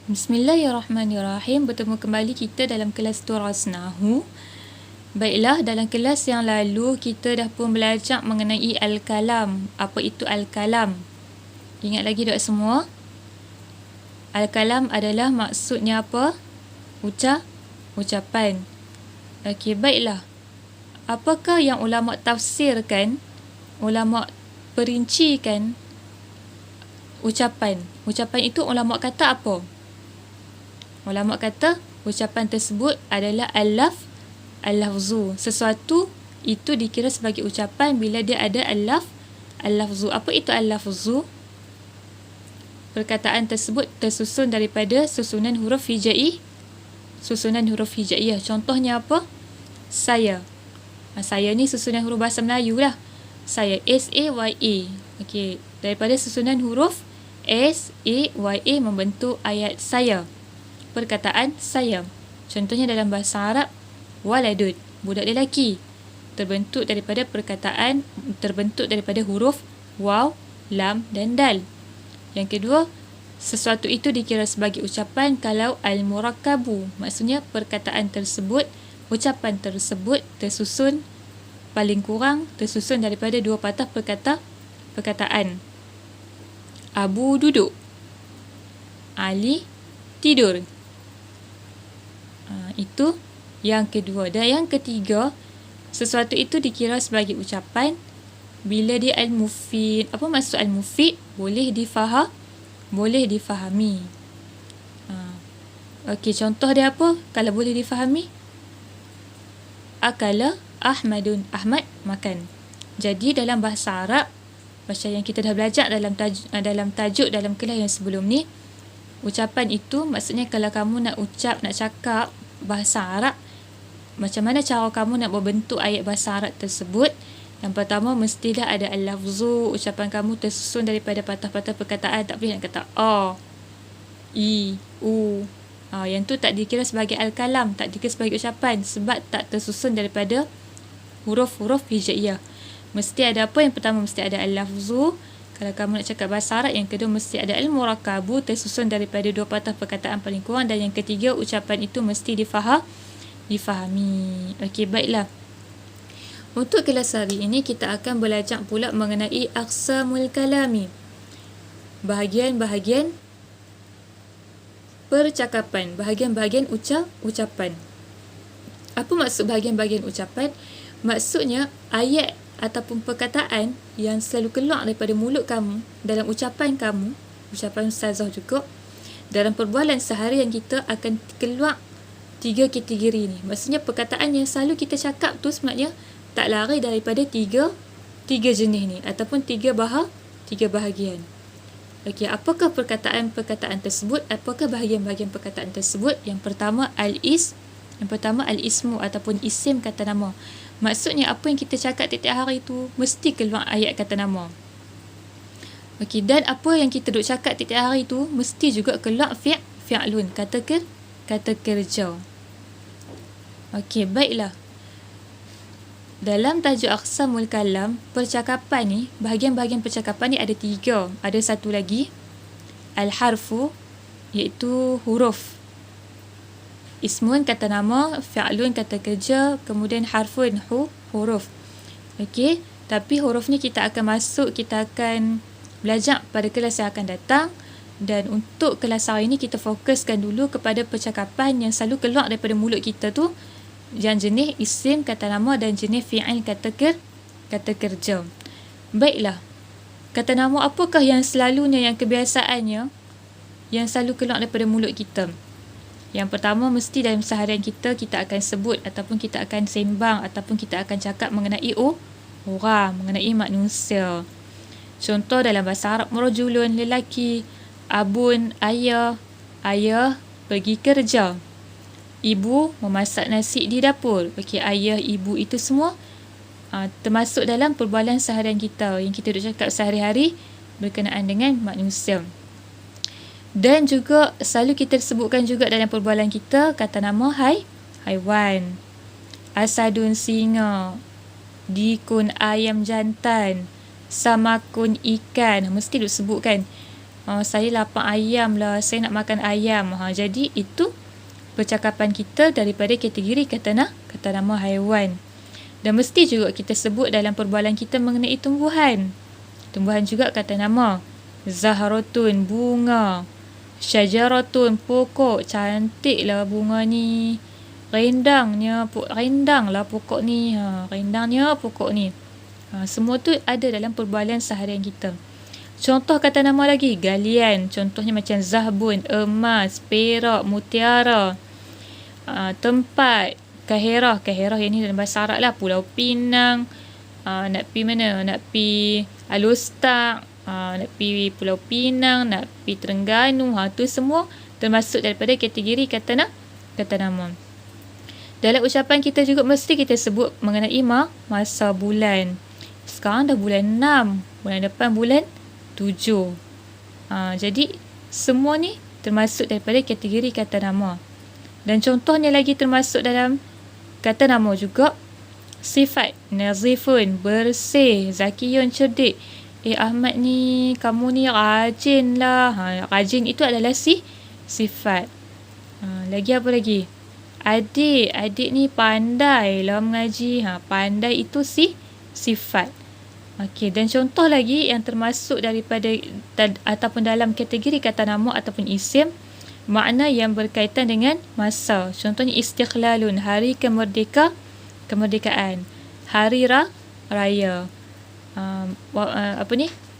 Bismillahirrahmanirrahim. Bertemu kembali kita dalam kelas Turas Nahu. Baiklah, dalam kelas yang lalu kita dah pun belajar mengenai Al-Kalam. Apa itu Al-Kalam? Ingat lagi tak semua? Al-Kalam adalah maksudnya apa? Ucapan. Okey, baiklah. Apakah yang ulama tafsirkan? Ulama perincikan ucapan. Ucapan itu ulama kata apa? Ulama kata ucapan tersebut adalah al-lafzu. Sesuatu itu dikira sebagai ucapan bila dia ada al-lafzu. Apa itu al-lafzu? Perkataan tersebut tersusun daripada susunan huruf hijaiyah. Contohnya apa? Saya. Saya ni susunan huruf bahasa Melayu lah. Saya, S-A-Y-A. Okey, daripada susunan huruf S-A-Y-A membentuk ayat saya. Perkataan saya. Contohnya dalam bahasa Arab, waladud, budak lelaki. Terbentuk daripada huruf waw, lam dan dal. Yang kedua, sesuatu itu dikira sebagai ucapan kalau al-murakkabu. Maksudnya perkataan tersebut, ucapan tersebut tersusun paling kurang tersusun daripada dua patah perkataan. Abu duduk. Ali tidur. Itu yang kedua. Dan yang ketiga, sesuatu itu dikira sebagai ucapan bila dia al-mufid. Apa maksud al-mufid? Boleh difahami. Okey, contoh dia apa? Kalau boleh difahami, akala Ahmadun. Ahmad makan. Jadi dalam bahasa Arab, macam yang kita dah belajar dalam tajuk dalam kelas yang sebelum ni, ucapan itu maksudnya kalau kamu nak cakap bahasa Arab, macam mana cara kamu nak berbentuk ayat bahasa Arab tersebut? Yang pertama, mestilah ada al-lafzu. Ucapan kamu tersusun daripada patah-patah perkataan. Tak boleh nak kata a, i, u. Yang tu tak dikira sebagai al-kalam, tak dikira sebagai ucapan sebab tak tersusun daripada huruf-huruf hijaiyah. Mesti ada apa? Yang pertama, mesti ada al-lafzu kalau kamu nak cakap bahasa Arab. Yang kedua, mesti ada al-murakkabu, tersusun daripada dua patah perkataan paling kurang. Dan yang ketiga, ucapan itu mesti difahami. Okey, baiklah. Untuk kelas hari ini, kita akan belajar pula mengenai aqsamul kalami. Bahagian-bahagian percakapan. Bahagian-bahagian ucapan. Apa maksud bahagian-bahagian ucapan? Maksudnya, ayat ataupun perkataan yang selalu keluar daripada mulut kamu dalam ucapan kamu, ucapan ustazah juga, dalam perbualan seharian kita akan keluar tiga kategori ni. Maksudnya perkataan yang selalu kita cakap tu sebenarnya tak lari daripada tiga jenis ni ataupun tiga bahagian. Okey, apakah perkataan-perkataan tersebut? Apakah bahagian-bahagian perkataan tersebut? Yang pertama al-ismu ataupun isim kata nama. Maksudnya apa yang kita cakap tiap hari tu mesti keluar ayat kata nama. Okey, dan apa yang kita duk cakap tiap hari tu mesti juga keluar fi'lun, kata kerja. Okey, baiklah. Dalam tajuk aqsamul kalam, percakapan ni, bahagian-bahagian percakapan ni ada tiga. Ada satu lagi, al-harfu, iaitu huruf. Ismun kata nama, fi'lun kata kerja, kemudian harfun huruf. Okey, tapi huruf ni kita akan belajar pada kelas yang akan datang. Dan untuk kelas hari ni kita fokuskan dulu kepada percakapan yang selalu keluar daripada mulut kita tu, yang jenis isim kata nama dan jenis fi'il kata kerja. Baiklah. Kata nama apakah yang selalunya, yang kebiasaannya yang selalu keluar daripada mulut kita? Yang pertama, mesti dalam seharian kita akan sebut ataupun kita akan sembang ataupun kita akan cakap mengenai orang, mengenai manusia. Contoh dalam bahasa Arab, rajulun, lelaki, abun, ayah pergi kerja, ibu memasak nasi di dapur. Okey, ayah, ibu itu semua termasuk dalam perbualan seharian kita yang kita duk cakap sehari-hari berkenaan dengan manusia. Dan juga selalu kita sebutkan juga dalam perbualan kita kata nama haiwan. Asadun, singa. Dikun, ayam jantan. Samakun, ikan. Mesti duk sebutkan. Saya lapar ayam lah, saya nak makan ayam. Jadi itu percakapan kita daripada kategori kata nama haiwan. Dan mesti juga kita sebut dalam perbualan kita mengenai tumbuhan. Tumbuhan juga kata nama. Zahratun, bunga. Syajaratun, pokok. Cantik lah bunga ni. Rendang lah pokok ni. Rendangnya pokok ni. Semua tu ada dalam perbualan seharian kita. Contoh kata nama lagi, galian. Contohnya macam zahbun, emas, perak, mutiara. Tempat, Kaherah yang ni dalam bahasa Arab lah. Pulau Pinang. Nak pi mana? Nak pi Alostak. Nak pi Pulau Pinang. Nak pi Terengganu. Tu semua termasuk daripada kategori kata nama. Dalam ucapan kita juga mesti kita sebut mengenai masa bulan. Sekarang dah bulan 6. Bulan depan bulan 7. Jadi semua ni termasuk daripada kategori kata nama. Dan contohnya lagi termasuk dalam kata nama juga sifat. Nazifun, bersih. Zakiyun, cerdik. Ahmad ni, kamu ni rajin lah. Rajin itu adalah sifat. Lagi apa lagi? Adik ni pandai lah mengaji. Pandai itu sifat. Okey, dan contoh lagi yang termasuk daripada ataupun dalam kategori kata nama ataupun isim, makna yang berkaitan dengan masa. Contohnya istiqlalun, hari kemerdekaan. Hari raya.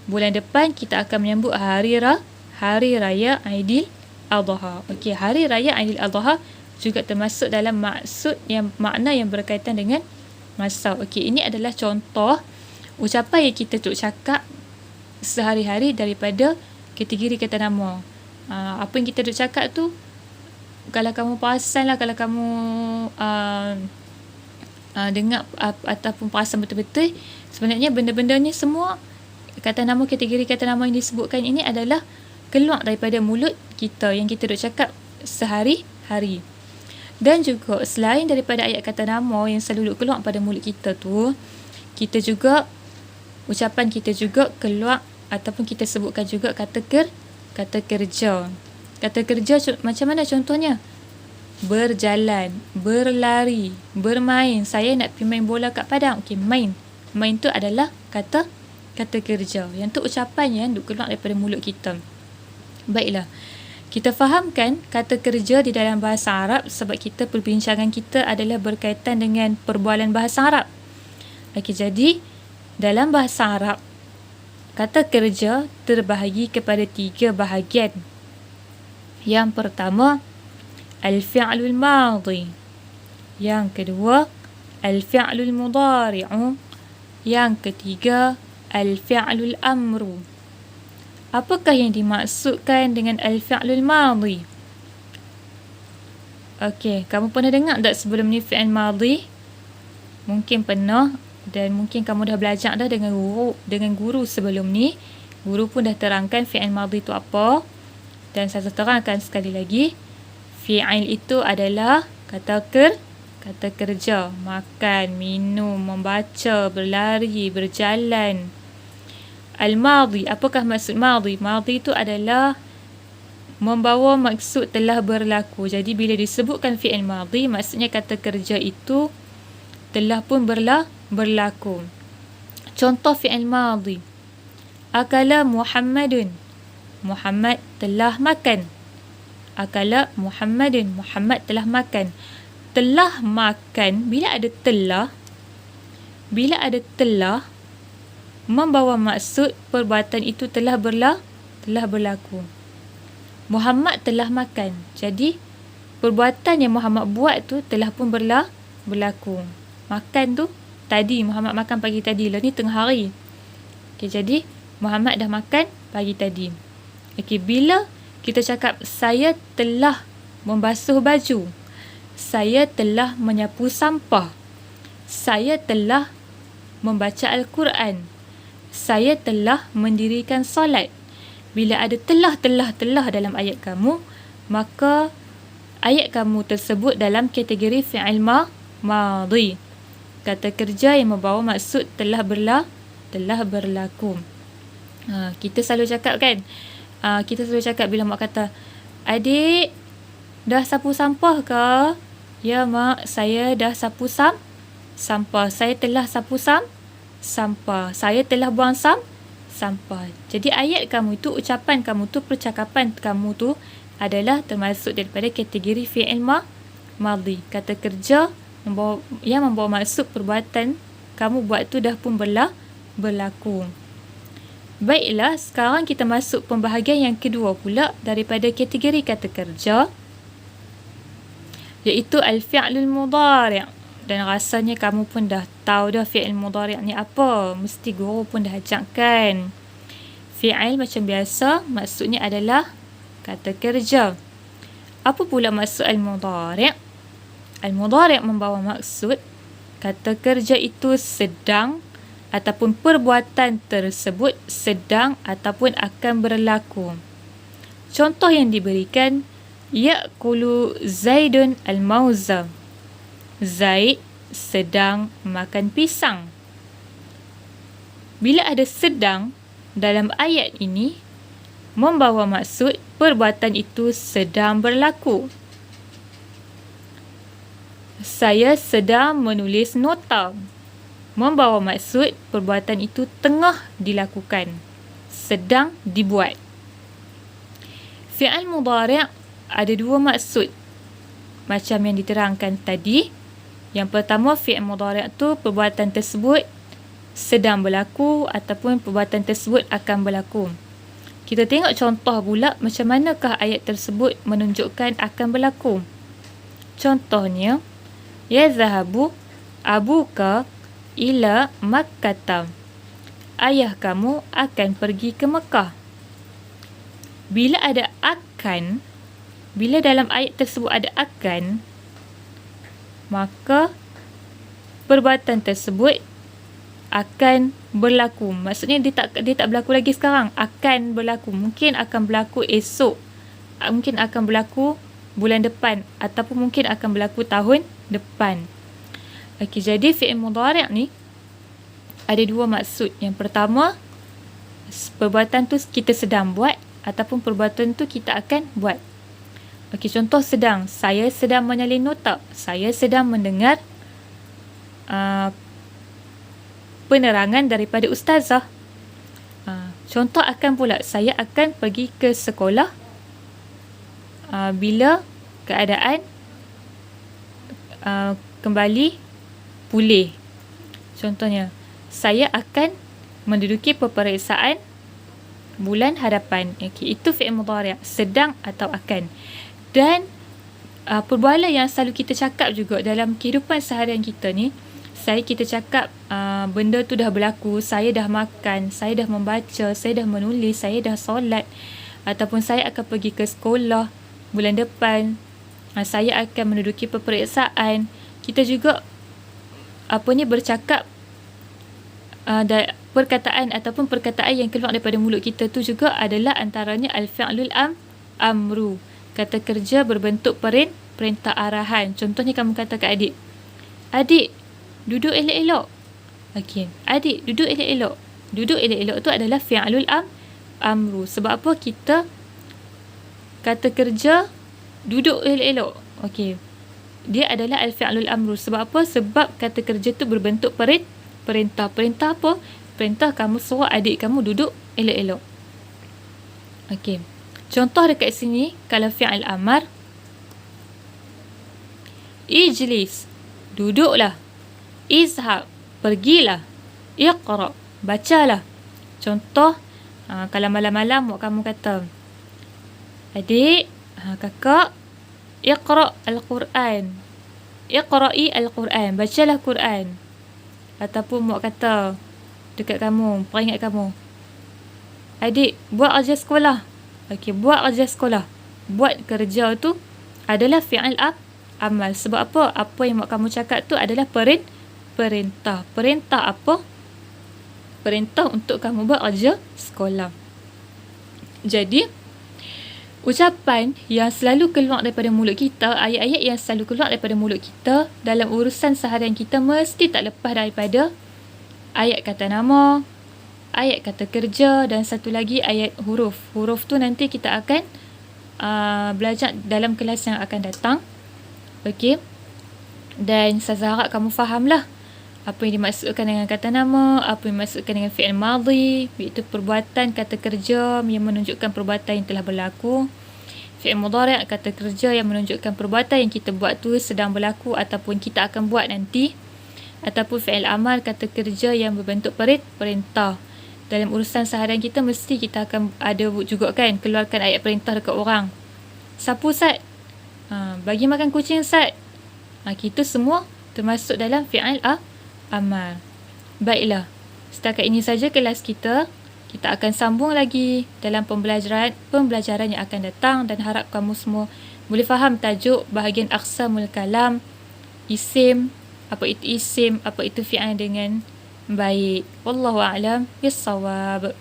Bulan depan kita akan menyambut hari raya Aidil Adha. Okey, hari raya Aidil Adha juga termasuk dalam makna yang berkaitan dengan masa. Okey, ini adalah contoh ucapan yang kita cakap sehari-hari daripada kategori kata nama. Apa yang kita cakap tu, kalau kamu perasan lah, kalau kamu dengar ataupun perasan betul-betul, sebenarnya benda-benda ni semua kata nama, kategori kata nama yang disebutkan ini adalah keluar daripada mulut kita yang kita cakap sehari-hari. Dan juga selain daripada ayat kata nama yang selalu keluar pada mulut kita tu, kita juga ucapan kita juga keluar ataupun kita sebutkan juga kata kerja. Kata kerja macam mana contohnya? Berjalan, berlari, bermain. Saya nak pergi main bola kat padang. Okey, main. Main tu adalah kata kerja. Yang tu ucapan yang keluar daripada mulut kita. Baiklah. Kita fahamkan kata kerja di dalam bahasa Arab sebab perbincangan kita adalah berkaitan dengan perbualan bahasa Arab. Okey, jadi dalam bahasa Arab, kata kerja terbahagi kepada 3 bahagian. Yang pertama, al-fi'lul madhi. Yang kedua, al-fi'lul mudhari'u. Yang ketiga, al-fi'lul amru. Apakah yang dimaksudkan dengan al-fi'lul madhi? Okey, kamu pernah dengar tak sebelum ni fi'il madhi? Mungkin pernah. Dan mungkin kamu dah belajar dah dengan guru sebelum ni. Guru pun dah terangkan fi'il madhi itu apa. Dan saya terangkan sekali lagi. Fi'il itu adalah kata kerja. Makan, minum, membaca, berlari, berjalan. Al-madhi, apakah maksud madhi? Madhi itu adalah membawa maksud telah berlaku. Jadi bila disebutkan fi'il madhi, maksudnya kata kerja itu telah pun berlaku. Contoh fi'il madhi. Akala Muhammadun. Muhammad telah makan. Akala Muhammadun. Muhammad telah makan. Telah makan, bila ada telah membawa maksud perbuatan itu telah berlaku. Muhammad telah makan. Jadi perbuatan yang Muhammad buat tu telah pun berlaku. Makan tu tadi, Muhammad makan pagi tadi. Lah ni tengah hari. Okay, jadi Muhammad dah makan pagi tadi. Okay, bila kita cakap saya telah membasuh baju, saya telah menyapu sampah, saya telah membaca Al-Quran, saya telah mendirikan solat. Bila ada telah dalam ayat kamu, maka ayat kamu tersebut dalam kategori fi'il madhi. Kata kerja yang membawa maksud telah berlaku. Kita selalu cakap kan, Kita selalu cakap bila mak kata, adik, dah sapu sampah ke? Ya mak, saya dah sapu sampah. Saya telah sapu sampah. Saya telah buang sampah. Jadi ayat kamu tu, ucapan kamu tu, percakapan kamu tu adalah termasuk daripada kategori fi'il madhi. Kata kerja yang membawa maksud perbuatan kamu buat tu dah pun berlaku. Baiklah, sekarang kita masuk pembahagian yang kedua pula daripada kategori kata kerja, iaitu al-fi'lul mudhari'. Dan rasanya kamu pun dah tahu dah fi'il mudhari' ni apa. Mesti guru pun dah ajarkan. Fi'il macam biasa, maksudnya adalah kata kerja. Apa pula maksud al-mudhari'? Al-mudhari' membawa maksud kata kerja itu sedang ataupun perbuatan tersebut sedang ataupun akan berlaku. Contoh yang diberikan, ya'kulu Zaidun al-mauza. Zaid sedang makan pisang. Bila ada sedang dalam ayat ini, membawa maksud perbuatan itu sedang berlaku. Saya sedang menulis nota. Membawa maksud perbuatan itu tengah dilakukan, sedang dibuat. Fi'il mudhari' ada dua maksud macam yang diterangkan tadi. Yang pertama, fi'il mudhari' tu perbuatan tersebut sedang berlaku ataupun perbuatan tersebut akan berlaku. Kita tengok contoh pula macam manakah ayat tersebut menunjukkan akan berlaku. Contohnya, yazhabu abuka ila Makkah. Ayah kamu akan pergi ke Mekah. Bila ada akan, bila dalam ayat tersebut ada akan, maka perbuatan tersebut akan berlaku. Maksudnya dia tak berlaku lagi sekarang, akan berlaku. Mungkin akan berlaku esok, mungkin akan berlaku bulan depan, ataupun mungkin akan berlaku tahun depan. Okey, jadi fi'il mudhari' ni ada dua maksud. Yang pertama, perbuatan tu kita sedang buat ataupun perbuatan tu kita akan buat. Okey, contoh sedang. Saya sedang menyalin nota. Saya sedang mendengar penerangan daripada ustazah. Contoh akan pula. Saya akan pergi ke sekolah bila keadaan kembali pulih. Contohnya, saya akan menduduki peperiksaan bulan hadapan. Okay, itu fi'il mudhari', sedang atau akan. Dan perbualan yang selalu kita cakap juga dalam kehidupan seharian kita ni, kita cakap benda tu dah berlaku, saya dah makan, saya dah membaca, saya dah menulis, saya dah solat, ataupun saya akan pergi ke sekolah bulan depan, saya akan menduduki peperiksaan. Kita juga bercakap perkataan ataupun perkataan yang keluar daripada mulut kita tu juga adalah antaranya al-fi'lul amru. Kata kerja berbentuk perintah arahan. Contohnya kamu kata ke adik, adik, duduk elok-elok. Okey, adik, duduk elok-elok. Duduk elok-elok tu adalah fi'lul amru. Sebab apa kita kata kerja duduk elok-elok? Okey, dia adalah al-fi'lul amru. Sebab apa? Sebab kata kerja tu berbentuk perintah. Perintah apa? Perintah kamu suruh adik kamu duduk elok-elok. Okey. Contoh dekat sini, kalau fi'il amar, ijlis, duduklah. Izhab, pergilah. Iqra, bacalah. Contoh, kalau malam-malam mak kamu kata, adik, kakak, iqra al-Quran. Iqra'i al-Quran, bacalah Quran. Ataupun mak kata dekat kamu, peringat kamu, adik, buat kerja sekolah. Okey, buat kerja sekolah. Buat kerja tu adalah fi'il amal. Sebab apa? Apa yang mak kamu cakap tu adalah perintah. Perintah apa? Perintah untuk kamu buat kerja sekolah. Jadi, ucapan yang selalu keluar daripada mulut kita, ayat-ayat yang selalu keluar daripada mulut kita dalam urusan seharian kita mesti tak lepas daripada ayat kata nama, ayat kata kerja dan satu lagi ayat huruf. Huruf tu nanti kita akan belajar dalam kelas yang akan datang. Okey. Dan Ustazah harap kamu fahamlah apa yang dimaksudkan dengan kata nama, apa yang dimaksudkan dengan fi'il madhi, iaitu perbuatan kata kerja yang menunjukkan perbuatan yang telah berlaku. Fi'il mudhari' kata kerja yang menunjukkan perbuatan yang kita buat tu sedang berlaku ataupun kita akan buat nanti. Ataupun fi'il amal kata kerja yang berbentuk perintah. Dalam urusan seharian kita mesti kita akan ada juga kan keluarkan ayat perintah dekat orang. Sapu Ustaz? Bagi makan kucing Ustaz? Kita semua termasuk dalam fi'il amal. Baiklah, setakat ini saja kelas kita. Kita akan sambung lagi dalam pembelajaran yang akan datang dan harap kamu semua boleh faham tajuk bahagian aqsamul kalam, isim, apa itu isim, apa itu fi'il dengan baik. Wallahu a'lam bissawab.